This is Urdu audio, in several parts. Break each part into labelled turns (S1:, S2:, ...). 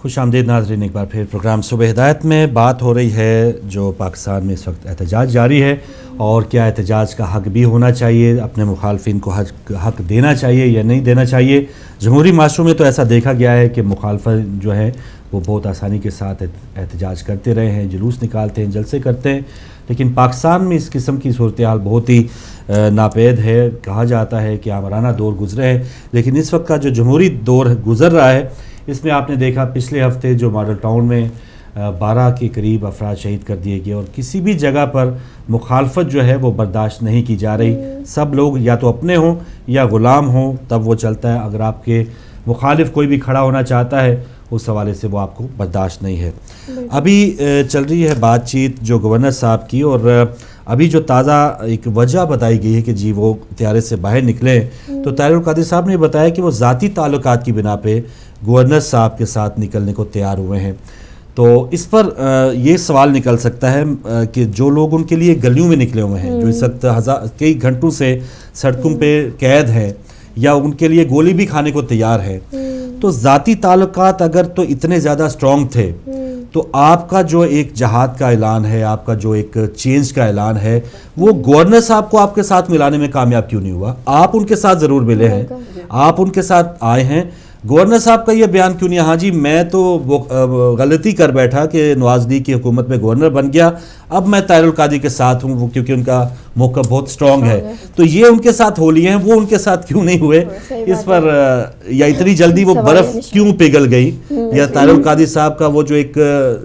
S1: خوش آمدید ناظرین، ایک بار پھر پروگرام صبح ہدایت میں بات ہو رہی ہے جو پاکستان میں اس وقت احتجاج جاری ہے، اور کیا احتجاج کا حق بھی ہونا چاہیے، اپنے مخالفین کو حق دینا چاہیے یا نہیں دینا چاہیے۔ جمہوری معاشروں میں تو ایسا دیکھا گیا ہے کہ مخالفت جو ہے وہ بہت آسانی کے ساتھ احتجاج کرتے رہے ہیں، جلوس نکالتے ہیں، جلسے کرتے ہیں، لیکن پاکستان میں اس قسم کی صورتحال بہت ہی ناپید ہے۔ کہا جاتا ہے کہ آمرانہ دور گزرے ہے، لیکن اس وقت کا جو جمہوری دور گزر رہا ہے اس میں آپ نے دیکھا پچھلے ہفتے جو ماڈل ٹاؤن میں 12 کے قریب افراد شہید کر دیے گئے، اور کسی بھی جگہ پر مخالفت جو ہے وہ برداشت نہیں کی جا رہی۔ سب لوگ یا تو اپنے ہوں یا غلام ہوں تب وہ چلتا ہے، اگر آپ کے مخالف کوئی بھی کھڑا ہونا چاہتا ہے اس حوالے سے وہ آپ کو برداشت نہیں ہے۔ ابھی چل رہی ہے بات چیت جو گورنر صاحب کی، اور ابھی جو تازہ ایک وجہ بتائی گئی ہے کہ جی وہ طیارے سے باہر نکلے، تو طاہر القادری صاحب نے بتایا کہ وہ ذاتی تعلقات کی بنا پہ گورنر صاحب کے ساتھ نکلنے کو تیار ہوئے ہیں۔ تو اس پر یہ سوال نکل سکتا ہے کہ جو لوگ ان کے لیے گلیوں میں نکلے ہوئے ہیں، جو اس وقت کئی گھنٹوں سے سڑکوں پہ قید ہیں یا ان کے لیے گولی بھی کھانے کو تیار ہے، تو ذاتی تعلقات اگر تو اتنے زیادہ سٹرونگ تھے تو آپ کا جو ایک جہاد کا اعلان ہے، آپ کا جو ایک چینج کا اعلان ہے، وہ گورنر صاحب کو آپ کے ساتھ ملانے میں کامیاب کیوں نہیں ہوا؟ آپ ان کے ساتھ ضرور ملے ہیں، آپ ان کے ساتھ آئے ہیں، گورنر صاحب کا یہ بیان کیوں نہیں؟ ہاں جی میں تو وہ غلطی کر بیٹھا کہ نواز لیگ کی حکومت میں گورنر بن گیا، اب میں طاہر القادری کے ساتھ ہوں، وہ کیونکہ ان کا موقع بہت سٹرونگ ہے، تو یہ ان کے ساتھ ہو لیے ہیں، وہ ان کے ساتھ کیوں نہیں ہوئے؟ اس پر یا اتنی جلدی وہ برف کیوں پگھل گئی؟ یا طاہر القادری صاحب کا وہ جو ایک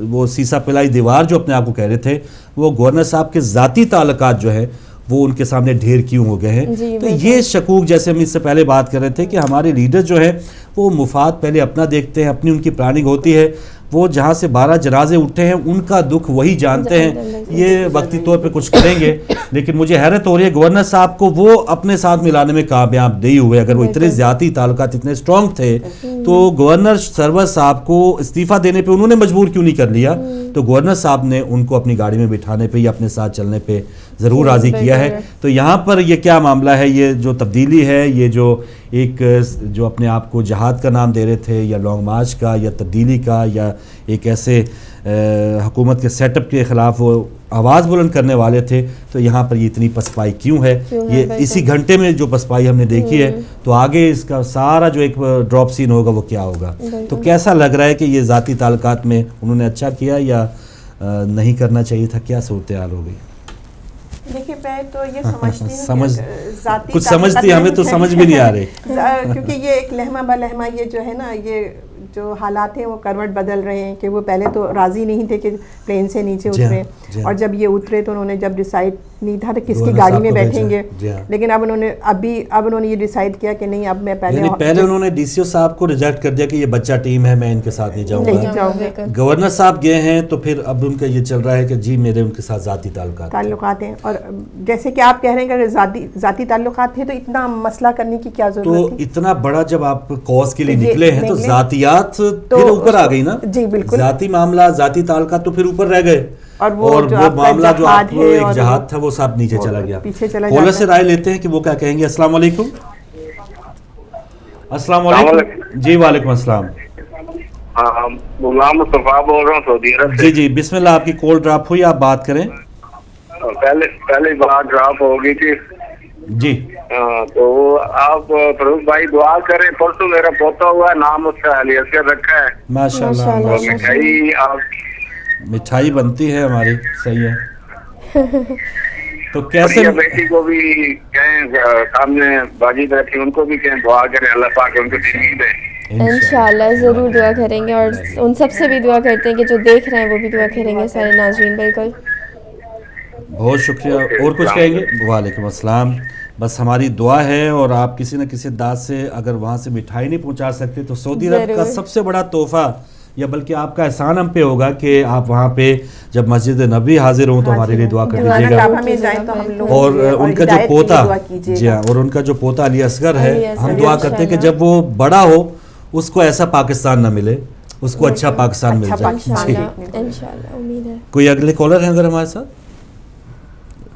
S1: وہ سیسا پلائی دیوار جو اپنے آپ کو کہہ رہے تھے، وہ گورنر صاحب کے ذاتی تعلقات جو ہیں وہ ان کے سامنے ڈھیر کیوں ہو گئے ہیں؟ تو یہ شکوک، جیسے ہم اس سے پہلے بات کر رہے تھے کہ ہمارے لیڈر جو ہیں وہ مفاد پہلے اپنا دیکھتے ہیں، اپنی ان کی پلاننگ ہوتی ہے، وہ جہاں سے 12 جنازے اٹھے ہیں ان کا دکھ وہی جانتے ہیں، یہ وقتی طور پہ کچھ کریں گے، لیکن مجھے حیرت ہو رہی ہے گورنر صاحب کو وہ اپنے ساتھ ملانے میں کامیاب نہیں ہوئے۔ اگر وہ اتنے ذاتی تعلقات اتنے سٹرونگ تھے تو گورنر سرور صاحب کو استعفیٰ دینے پہ انہوں نے مجبور کیوں نہیں کر لیا؟ تو گورنر صاحب نے ان کو اپنی گاڑی میں بٹھانے پہ یا اپنے ساتھ چلنے پہ ضرور راضی کیا ہے۔ تو یہاں پر یہ کیا معاملہ ہے؟ یہ جو تبدیلی ہے، یہ جو ایک جو اپنے آپ کو جہاد کا نام دے رہے تھے یا لانگ مارچ کا یا تبدیلی کا یا ایک ایسے حکومت کے سیٹ اپ کے خلاف وہ آواز بلند کرنے والے تھے، تو یہاں پر یہ اتنی پسپائی کیوں ہے؟ یہ اسی گھنٹے میں جو پسپائی ہم نے دیکھی ہے، تو آگے اس کا سارا جو ایک ڈراپ سین ہوگا وہ کیا ہوگا؟ تو کیسا لگ رہا ہے کہ یہ ذاتی تعلقات میں انہوں نے اچھا کیا یا نہیں کرنا چاہیے تھا؟ کیا صورتحال ہو گئی؟
S2: دیکھیں میں تو یہ سمجھتی ہوں کہ
S1: کچھ سمجھتی ہمیں تو سمجھ بھی نہیں آ رہی،
S2: کیونکہ یہ ایک لہمہ بلہمہ یہ جو ہے نا، یہ جو حالات ہیں وہ کروٹ بدل رہے ہیں کہ وہ پہلے تو راضی نہیں تھے کہ پلین سے نیچے اترے، اور جب یہ اترے تو انہوں نے جب ڈیسائیڈ نہیں تھا تو کس کی گاڑی میں بیٹھیں گے، لیکن اب انہوں نے یہ ڈیسائیڈ کیا کہ نہیں، اب میں پہلے
S1: انہوں نے ڈی سی او صاحب کو ریجیکٹ کر دیا کہ یہ بچہ ٹیم ہے، میں ان کے ساتھ نہیں جاؤں گا۔ گورنر صاحب گئے ہیں تو پھر اب ان کا یہ چل رہا ہے کہ جی میرے ان کے ساتھ ذاتی تعلقات ہیں، اور جیسے کہ آپ کہہ رہے ہیں کہ ذاتی تعلقات تھے تو اتنا مسئلہ کرنے کی کیا ضرورت تھی؟ تو اتنا بڑا جب آپ کاز کے لیے نکلے ہیں تو ذاتیات پھر اوپر آ گئی نا؟
S2: جی بالکل،
S1: ذاتی معاملہ، ذاتی تعلقات تو پھر اوپر رہ گئے، اور وہ معاملہ جو آپ کو ایک جہاد تھا وہ سب نیچے چلا گیا۔ کالر سے رائے لیتے ہیں کہ وہ کیا کہیں گے۔ السلام علیکم۔ السلام علیکم جی، وعلیکم السلام۔
S3: غلام مصطفیٰ بول رہا ہوں سعودی عرب سے۔
S1: جی بسم اللہ، آپ کی کال ڈراپ ہوئی، آپ بات کریں۔
S3: پہلے بات ڈراپ ہو گئی تھی
S1: جی،
S3: تو آپ فروخ بھائی دعا کریں، پرسوں میرا پوتا ہوا ہے، نام اس کا علی اصغر رکھا ہے،
S1: ماشاء اللہ۔
S3: مٹھائی
S1: مٹھائی بنتی ہے ہماری، صحیح ہے۔ تو کیسے
S3: بیٹی کو بھی کہیں، سامنے باجی بیٹھی ان کو بھی کہیں دعا کریں، اللہ پاک ان کو دین دے۔
S4: انشاءاللہ ضرور دعا کریں گے، اور ان سب سے بھی دعا کرتے ہیں کہ جو دیکھ رہے ہیں وہ بھی دعا کریں گے، سارے ناظرین۔ بالکل،
S1: بہت شکریہ۔ اور کچھ کہیں گے؟ وعلیکم السلام۔ بس ہماری دعا ہے، اور آپ کسی نہ کسی انداز سے اگر وہاں سے مٹھائی نہیں پہنچا سکتے تو سعودی عرب کا سب سے بڑا تحفہ، یا بلکہ آپ کا احسان ہم پہ ہوگا کہ آپ وہاں پہ جب مسجد نبوی حاضر ہوں تو ہمارے لیے دعا کر دیجیے گا، اور ان کا جو پوتا، جی ہاں، اور ان کا جو پوتا علی اصغر ہے، ہم دعا کرتے ہیں کہ جب وہ بڑا ہو اس کو ایسا پاکستان نہ ملے، اس کو اچھا پاکستان مل جائے۔
S4: انشاءاللہ امید ہے۔
S1: کوئی اگلے کالر ہیں اگر ہمارے ساتھ؟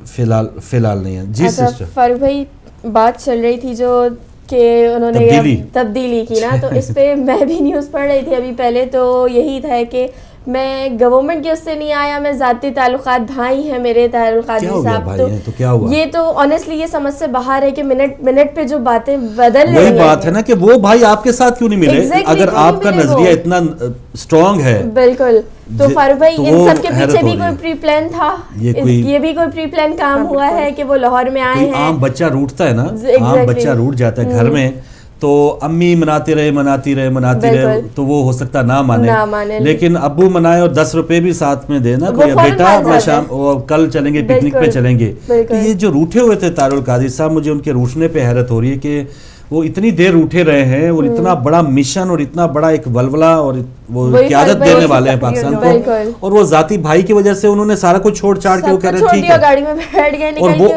S1: فی الحال نہیں ہے۔ جی سسٹر۔
S4: فاروق بھائی، بات چل رہی تھی جو کہ انہوں نے تبدیلی کی نا. تو اس پہ میں بھی نیوز پڑھ رہی تھی ابھی پہلے, تو یہی تھا کہ میں گورنمنٹ کی اس سے نہیں آیا, میں ذاتی تعلقات بھائی ہیں میرے طاہر القادری صاحب. تو یہ تو آنیسٹلی یہ سمجھ سے باہر ہے کہ منٹ پہ جو باتیں بدل رہی ہیں.
S1: وہی بات ہے نا کہ وہ بھائی آپ کے ساتھ کیوں نہیں ملے اگر آپ کا نظریہ اتنا اسٹرانگ ہے.
S4: بالکل. تو فاروق بھائی ان سب کے پیچھے بھی کوئی پری پلان تھا, یہ بھی کوئی پری پلان کام ہوا ہے کہ وہ لاہور میں آئے ہیں.
S1: عام بچہ روٹتا ہے نا, عام بچہ روٹ جاتا ہے گھر میں, تو امی مناتے رہے تو وہ ہو سکتا نہ مانے, لیکن ابو منائے اور 10 روپے بھی ساتھ میں دینا, کوئی بیٹا میں شام کل چلیں گے پکنک پہ چلیں گے. تو یہ جو روٹھے ہوئے تھے طاہر القادری صاحب, مجھے ان کے روٹنے پہ حیرت ہو رہی ہے کہ وہ اتنی دیر روٹھے رہے ہیں اور اتنا بڑا مشن اور اتنا بڑا ایک ولولہ اور وہ قیادت دینے والے ہیں پاکستان کو, اور وہ ذاتی بھائی کی وجہ سے انہوں نے سارا کچھ چھوڑ چھاڑ کے وہ کہہ رہے ٹھیک ہے. اور وہ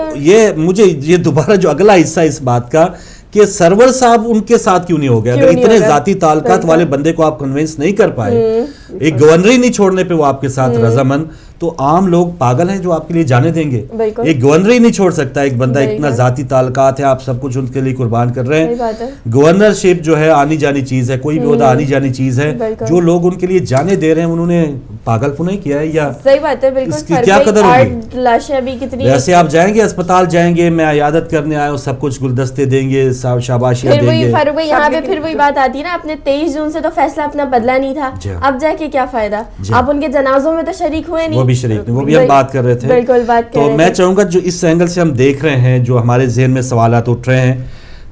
S1: مجھے یہ دوبارہ جو اگلا حصہ اس بات کا کہ سرور صاحب ان کے ساتھ کیوں نہیں ہو گئے, اگر اتنے ذاتی تعلقات والے بندے کو آپ کنونس نہیں کر پائے, ایک گورنری نہیں چھوڑنے پہ وہ آپ کے ساتھ رضامند, تو عام لوگ پاگل ہیں جو آپ کے لیے جانے دیں گے. ایک گورنری نہیں چھوڑ سکتا ایک بندہ, اتنا ذاتی تعلقات ہے, آپ سب کچھ ان کے لیے قربان کر رہے ہیں. گورنرشپ جو ہے آنی جانی چیز ہے, کوئی بھی عہدہ آنی جانی چیز ہے, جو لوگ ان کے لیے جانے دے رہے ہیں انہوں نے پاگل پن کیا ہے, یا
S4: صحیح بات ہے بالکل.
S1: اس کی کیا قدر ہوگی؟ ویسے آپ جائیں گے اسپتال جائیں گے, میں عیادت کرنے آیا ہوں, سب کچھ گلدستے دیں گے, شاباشیاں دیں گے.
S4: فاروق بھائی یہاں پہ پھر وہی بات آتی ہے نا, اپنے 23 جون سے تو فیصلہ اپنا بدلا نہیں تھا, اب جا کے کیا فائدہ, آپ ان کے جنازوں میں تو شریک ہوئے نہیں.
S1: وہ بھی شریک نہیں, وہ بھی ہم بات کر رہے تھے.
S4: بالکل بات کر رہے
S1: تو میں چاہوں گا جو اس اینگل سے ہم دیکھ رہے ہیں, جو ہمارے ذہن میں سوالات اٹھ رہے ہیں,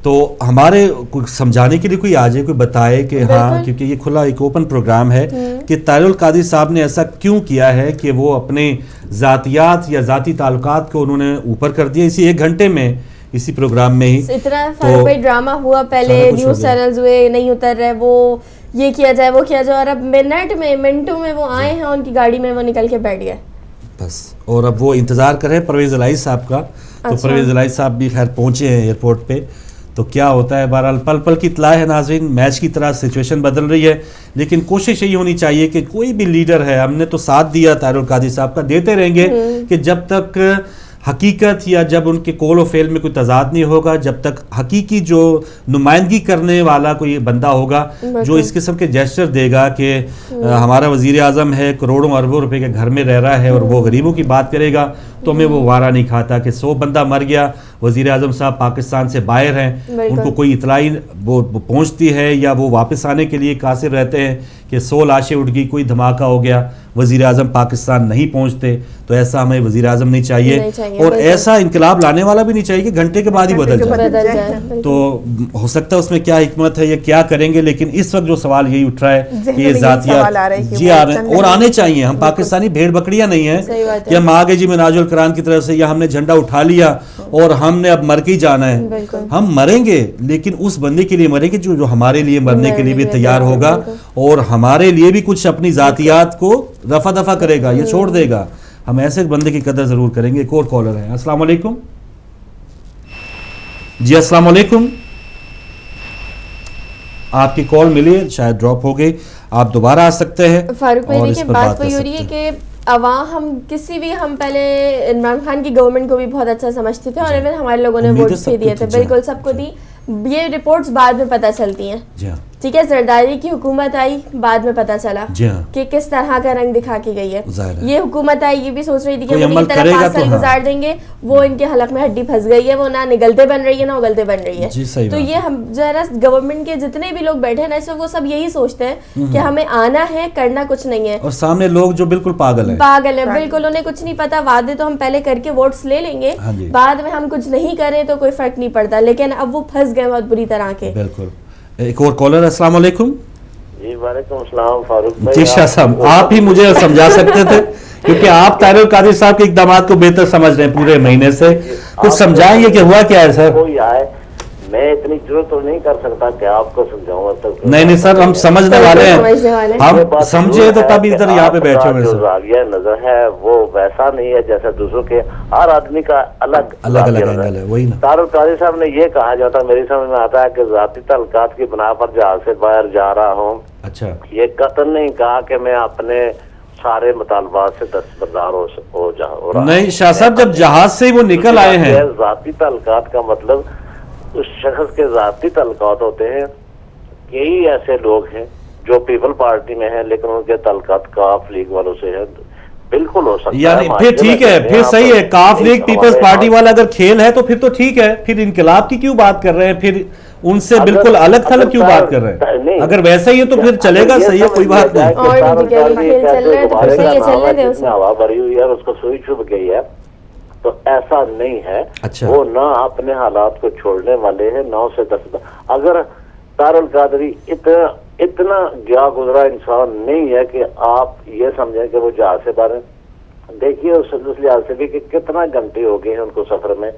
S1: تو ہمارے سمجھانے کے لیے کوئی آ جائے, کوئی بتائے کہ ہاں, کیونکہ یہ کھلا ایک اوپن پروگرام ہے کہ طاہر القادری صاحب نے ایسا کیوں کیا ہے کہ وہ اپنے ذاتیات یا ذاتی تعلقات کو انہوں نے اوپر کر دیا اسی 1 گھنٹے میں, اسی پروگرام میں ہی.
S4: اتنا فاروق بھائی ڈرامہ ہوا, پہلے نیوز چینلز ہوئے نہیں اتر رہے, وہ یہ کیا جائے وہ کیا جائے, اور اب منٹوں میں وہ آئے ہیں, ان کی گاڑی میں وہ نکل کے بیٹھ گئے
S1: بس. اور اب وہ انتظار کر رہے ہیں پرویز الہی صاحب کا, تو پرویز الہی صاحب بھی خیر پہنچے ہیں ایئرپورٹ پہ, تو کیا ہوتا ہے. بہرحال پل پل کی اطلاع ہے ناظرین, میچ کی طرح سچویشن بدل رہی ہے, لیکن کوشش یہی ہونی چاہیے کہ کوئی بھی لیڈر ہے, ہم نے تو ساتھ دیا طاہر القادری صاحب کا, دیتے رہیں گے کہ جب تک حقیقت یا جب ان کے قول و فعل میں کوئی تضاد نہیں ہوگا, جب تک حقیقی جو نمائندگی کرنے والا کوئی بندہ ہوگا جو اس قسم کے جیسچر دے گا کہ ہمارا وزیر اعظم ہے, کروڑوں اربوں روپے کے گھر میں رہ رہا ہے, اور وہ غریبوں کی بات کرے گا, تو ہمیں وہ وارہ نہیں کھاتا کہ 100 بندہ مر گیا, وزیر اعظم صاحب پاکستان سے باہر ہیں, ان کو کوئی اطلاع وہ پہنچتی ہے یا وہ واپس آنے کے لیے قاصر رہتے ہیں کہ 100 لاشیں اٹھ گئی, کوئی دھماکہ ہو گیا, وزیر اعظم پاکستان نہیں پہنچتے. تو ایسا ہمیں وزیر اعظم نہیں چاہیے, اور ایسا انقلاب لانے والا بھی نہیں چاہیے کہ گھنٹے کے بعد ہی بدل جائے. تو ہو سکتا ہے اس میں کیا حکمت ہے یا کیا کریں گے, لیکن اس وقت جو سوال یہی اٹھ رہا ہے کہ یہ ذاتیات جی آ رہے ہیں اور آنے چاہیے. ہم پاکستانی بھیڑ بکریاں نہیں ہیں کہ ہم آگے جی مناج القرآن کی طرف سے, یا ہم نے جھنڈا اٹھا لیا اور ہم نے اب مر کے ہی جانا ہے. ہم مریں گے لیکن اس بندے کے لیے مریں گے جو ہمارے لیے مرنے کے لیے بھی تیار ہوگا, اور ہمارے لیے بھی کچھ اپنی ذاتیات کو رفع دفع کرے گا, یہ چھوڑ دے گا. ہم ایسے بندے کی قدر ضرور کریں گے. ایک اور کالر ہے. السلام علیکم جی, السلام علیکم. آپ کی کال ملی ہے, شاید ڈراپ ہو گئی, آپ دوبارہ آ سکتے ہیں.
S4: فاروق بھائی دیکھیں بات وہی ہو رہی ہے کہ عوام, ہم کسی بھی, ہم پہلے عمران خان کی گورنمنٹ کو بھی بہت اچھا سمجھتے تھے, اور ایون ہمارے لوگوں نے ووٹس بھی دیے تھے, بالکل سب کو دی. یہ رپورٹس بعد میں پتہ چلتی ہیں, ٹھیک ہے. زرداری کی حکومت آئی, بعد میں پتہ چلا کہ کس طرح کا رنگ دکھا کے گئی ہے. یہ حکومت آئی, یہ بھی سوچ رہی تھی کہ ہم ان طرح 5 سال گزار دیں گے, وہ ان کے حلق میں ہڈی پھنس گئی ہے, وہ نہ نگلتے بن رہی ہے نہ اگلتے بن رہی ہے. تو یہ ہم جو ہے نا گورنمنٹ کے جتنے بھی لوگ بیٹھے ہیں نا, اس وقت وہ سب یہی سوچتے ہیں کہ ہمیں آنا ہے, کرنا کچھ نہیں ہے,
S1: اور سامنے لوگ جو بالکل پاگل ہیں
S4: بالکل, انہیں کچھ نہیں پتا. وعدے تو ہم پہلے کر کے ووٹس لے لیں گے, بعد میں ہم کچھ نہیں کریں تو کوئی فرق نہیں پڑتا, لیکن اب وہ پھنس گئے بہت بری طرح کے.
S1: بالکل. ایک اور کالر. السلام علیکم.
S5: جی وعلیکم السلام فاروق بھائی.
S1: جی شاہ صاحب, آپ ہی مجھے سمجھا سکتے تھے کیونکہ آپ طاہر القادری صاحب کے اقدامات کو بہتر سمجھ رہے ہیں پورے مہینے سے, کچھ سمجھائیں گے کہ ہوا کیا ہے سر.
S5: کوئی آئے, میں اتنی ضرورت تو نہیں کر سکتا کہ آپ کو سمجھاؤں گا.
S1: نہیں سر, ہم سمجھنے والے ہیں, ہم سمجھے تو تب ادھر یہاں پہ بیٹھے ہوئے.
S5: زاویہ نظر ہے وہ ویسا نہیں ہے جیسے دوسروں کے, ہر آدمی کا الگ
S1: اینگل ہے. وہی نا,
S5: طاہر القادری صاحب نے یہ کہا جاتا, میری سمجھ میں آتا ہے کہ ذاتی تعلقات کی بنا پر جہاز سے باہر جا رہا ہوں.
S1: اچھا,
S5: یہ قطعاً نہیں کہا کہ میں اپنے سارے مطالبات سے دستبردار ہو
S1: نہیں شاہ صاحب, جب جہاز سے وہ نکل آئے ہیں.
S5: ذاتی تعلقات کا مطلب اس شخص کے ذاتی تعلقات ہوتے ہیں. کئی ایسے لوگ ہیں جو پیپل پارٹی میں ہیں لیکن ان کے تعلقات کاف لیگ والوں سے ہیں. بالکل ہو سکتا ہے,
S1: یعنی پھر ٹھیک ہے, پھر صحیح ہے, کاف لیگ پیپلز پارٹی والا اگر کھیل ہے تو پھر تو ٹھیک ہے, پھر انقلاب کی کیوں بات کر رہے ہیں, پھر ان سے بالکل الگ تھلگ کیوں بات کر رہے ہیں؟ اگر ویسا ہی ہے تو پھر چلے گا, صحیح ہے, کوئی بات نہیں.
S5: ہوا بھری ہوئی ہے, اس کو سوئی چھپ گئی ہے, تو ایسا نہیں ہے. وہ نہ اپنے حالات کو چھوڑنے والے ہیں, 9 سے 10. اگر طاہر القادری اتنا گیا گزرا انسان نہیں ہے کہ آپ یہ سمجھیں کہ وہ جہاز سے باہر. دیکھیے اس لحاظ سے بھی کہ کتنا گھنٹے ہو گئے ہیں ان کو سفر میں.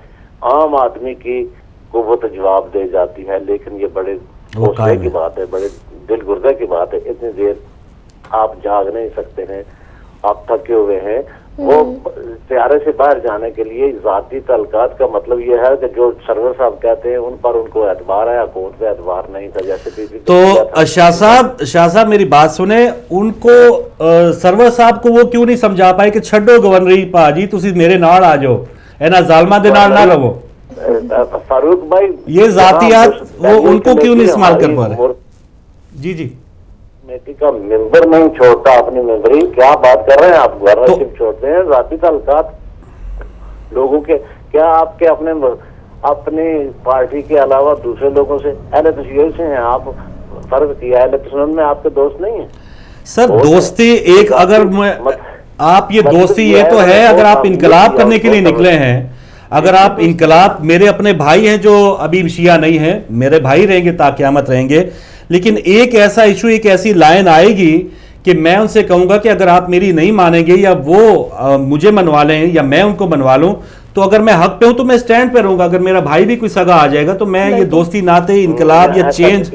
S5: عام آدمی کی قوت جواب دے جاتی ہے, لیکن یہ بڑے حوصلے کی بات ہے, بڑے دل گردے کی بات ہے. اتنی دیر آپ جاگ نہیں سکتے ہیں, آپ تھکے ہوئے ہیں. وہ طیارے سے باہر جانے کے لیے ذاتی تعلقات کا مطلب یہ ہے کہ جو سرور صاحب کہتے ہیں ان پر ان کو اعتبار ہے, حکومت پہ اعتبار نہیں تھا. جیسے
S1: تو شاہ صاحب میری بات سنیں, ان کو سرور صاحب کو وہ کیوں نہیں سمجھا پائے کہ چھڈو گورنری پا جی, تسی میرے نال آ جاؤ, اے نا ظالمہ دے نال نہ رہو.
S5: فاروق بھائی
S1: یہ ذاتیات وہ ان کو کیوں نہیں استعمال کر پا رہے؟ جی جی,
S5: کمیٹی کا ممبر نہیں چھوڑتا اپنی ممبری, کیا بات کر رہے ہیں آپ؟ گورنرشپ چھوڑتے ہیں, ذاتی تعلقات لوگوں کے. کیا آپ کے اپنی پارٹی کے علاوہ دوسرے لوگوں سے اہل تشیع سے ہیں آپ؟ فرض کیا اہل تشیع میں آپ کے دوست نہیں ہیں
S1: سر؟ دوستی ایک, اگر آپ یہ دوستی یہ تو ہے اگر آپ انقلاب کرنے کے لیے نکلے ہیں, اگر آپ انقلاب, میرے اپنے بھائی ہیں جو ابھی شیعہ نہیں ہیں, میرے بھائی رہیں گے تا قیامت رہیں گے, لیکن ایک ایسا ایشو, ایک ایسی لائن آئے گی کہ میں ان سے کہوں گا کہ اگر آپ میری نہیں مانیں گے یا وہ مجھے منوا لیں یا میں ان کو منوا لوں, تو اگر میں حق پہ ہوں تو میں سٹینڈ پہ رہوں گا. اگر میرا بھائی بھی کوئی سگا آ جائے گا تو میں یہ دوستی ناتے, انقلاب یا چینج,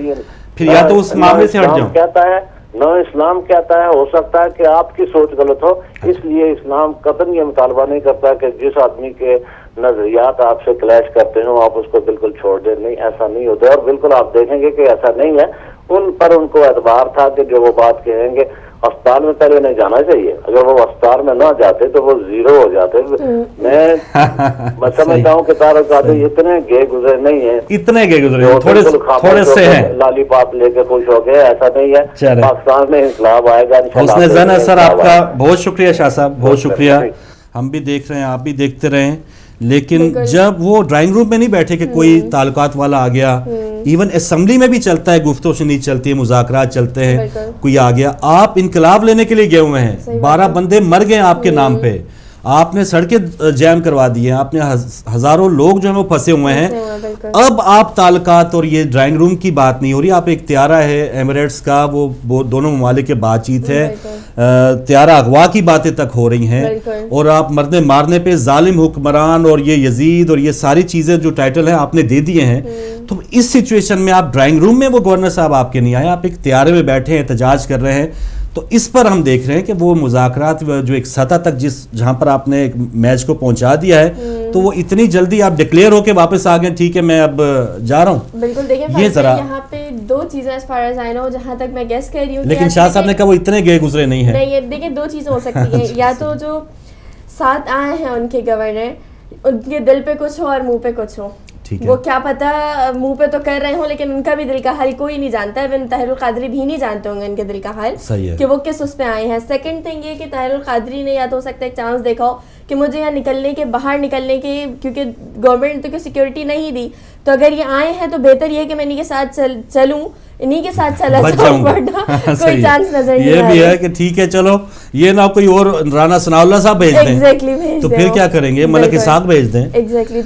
S1: پھر یا تو اس معاملے سے ہٹ جاؤں.
S5: کہتا ہے نو اسلام کہتا ہے, ہو سکتا ہے کہ آپ کی سوچ غلط ہو, اس لیے اسلام قطعاً یہ مطالبہ نہیں کرتا کہ جس آدمی کے نظریات آپ سے کلیش کرتے ہوں آپ اس کو بالکل چھوڑ دیں. نہیں, ایسا نہیں ہوتا, اور بالکل آپ دیکھیں گے کہ ایسا نہیں ہے. ان پر ان کو اعتبار تھا کہ جو وہ بات کہیں گے, اسپتال میں پہلے نہیں جانا چاہیے. اگر وہ اسپتال میں نہ جاتے تو وہ زیرو ہو جاتے. میں سمجھتا ہوں کہ طاہر القادری اتنے گئے گزرے نہیں ہیں,
S1: اتنے گئے گزرے تھوڑے سے ہیں,
S5: لالی پاپ لے کے خوش ہو گئے, ایسا نہیں ہے. پاکستان میں انقلاب آئے گا
S1: حسن زن ہے. سر آپ کا بہت شکریہ شاہ صاحب, بہت شکریہ. ہم بھی دیکھ رہے ہیں, آپ بھی دیکھتے رہیں, لیکن جب وہ ڈرائنگ روم میں نہیں بیٹھے کہ کوئی تعلقات والا آ گیا, ایون اسمبلی میں بھی چلتا ہے, گفتگو شنید چلتی ہے, مذاکرات چلتے ہیں, کوئی آ گیا, آپ انقلاب لینے کے لیے گئے ہوئے ہیں, 12 بندے مر گئے آپ کے نام پہ, آپ نے سڑکیں جیم کروا دی ہیں, آپ نے ہزاروں لوگ جو ہیں وہ پھنسے ہوئے ہیں. اب آپ تعلقات اور یہ ڈرائنگ روم کی بات نہیں ہو رہی, آپ ایک طیارہ ہے ایمریٹس کا, وہ دونوں ممالک کے بات چیت ہے, طیارہ اغوا کی باتیں تک ہو رہی ہیں, اور آپ مرنے مارنے پہ ظالم حکمران اور یہ یزید اور یہ ساری چیزیں جو ٹائٹل ہیں آپ نے دے دیے ہیں. تو اس سچویشن میں آپ ڈرائنگ روم میں وہ گورنر صاحب آپ کے نہیں آئے, آپ ایک طیارے میں بیٹھے ہیں, احتجاج کر رہے ہیں. تو اس پر ہم دیکھ رہے ہیں کہ وہ مذاکرات جو ایک سطح تک جہاں پر آپ نے ایک میچ کو پہنچا دیا ہے, تو وہ اتنی جلدی آپ ڈکلیئر ہو کے واپس آ گئے, ٹھیک ہے میں اب جا رہا ہوں.
S4: بالکل, دیکھیں یہ ذرا یہاں پہ 2 چیزیں as far as I know, جہاں تک میں گیس کر رہی ہوں,
S1: لیکن شاہ صاحب نے کہا وہ اتنے گئے گزرے نہیں ہیں.
S4: نہیں, دیکھیں 2 چیزیں ہو سکتی ہیں, یا تو جو ساتھ آئے ہیں ان کے گورنر, ان کے دل پہ کچھ ہو اور منہ پہ کچھ ہو, وہ کیا پتا منہ پہ تو کر رہے ہوں لیکن ان کا بھی دل کا حال کوئی نہیں جانتا ہے. طاہر القادری بھی نہیں جانتے ہوں گے ان کے دل کا حال کہ وہ کس اس پہ آئے ہیں. سیکنڈ تھنگ یہ کہ طاہر القادری نے یا تو ہو سکتا ہے ایک چانس دیکھا ہو کہ مجھے یہاں نکلنے کے, باہر نکلنے کے, کیونکہ گورنمنٹ نے تو کوئی سیکورٹی نہیں دی, تو اگر یہ آئے ہیں تو بہتر یہ کہ میں انہیں کے ساتھ چلوں, انہیں کے ساتھ چلا جاؤں, ورنہ کوئی چانس نظر نہیں.
S1: یہ بھی ہے کہ ٹھیک ہے چلو یہ نہ کوئی اور رانا ثناء اللہ صاحب بھیج دیں, تو پھر کیا کریں گے, ملک اسحاق بھیج دیں.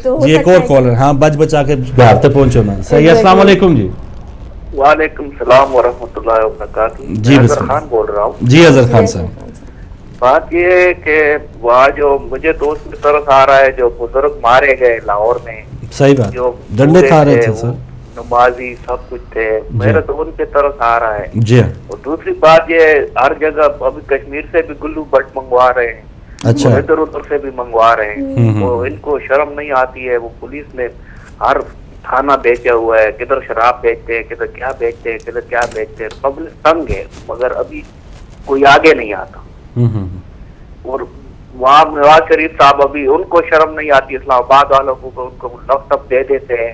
S4: تو
S1: یہ ایک اور کالر, ہاں بچا کے گھر تک پہنچو نا. صحیح, السلام علیکم. جی
S3: وعلیکم السلام ورحمۃ اللہ وبرکاتہ.
S1: جی
S3: اظہر خان بول رہا ہوں.
S1: جی اظہر خان صاحب,
S3: بات یہ ہے کہ وہاں جو مجھے دوست کی طرف آ رہا ہے, جو بزرگ مارے گئے لاہور میں,
S1: صحیح بات,
S3: جو
S1: ڈنڈے کھا رہے تھے سر,
S3: نمازی سب کچھ تھے, میرے تو ان کی طرف آ رہا ہے.
S1: جی,
S3: اور دوسری بات یہ, ہر جگہ ابھی کشمیر سے بھی گلو بٹ منگوا رہے ہیں,
S1: اچھا
S3: ادھر ادھر سے بھی منگوا رہے ہیں. وہ ان کو شرم نہیں آتی ہے, وہ پولیس نے ہر تھانہ بیچا ہوا ہے, کدھر شراب بیچتے ہیں, کدھر کیا بیچتے ہیں, کدھر کیا بیچتے ہیں. پبلک تنگ ہے مگر ابھی کوئی آگے نہیں آتا. اور وہاں نواز شریف صاحب ابھی ان کو شرم نہیں آتی, اسلام آباد والوں کو ان کو لقب دے دیتے ہیں,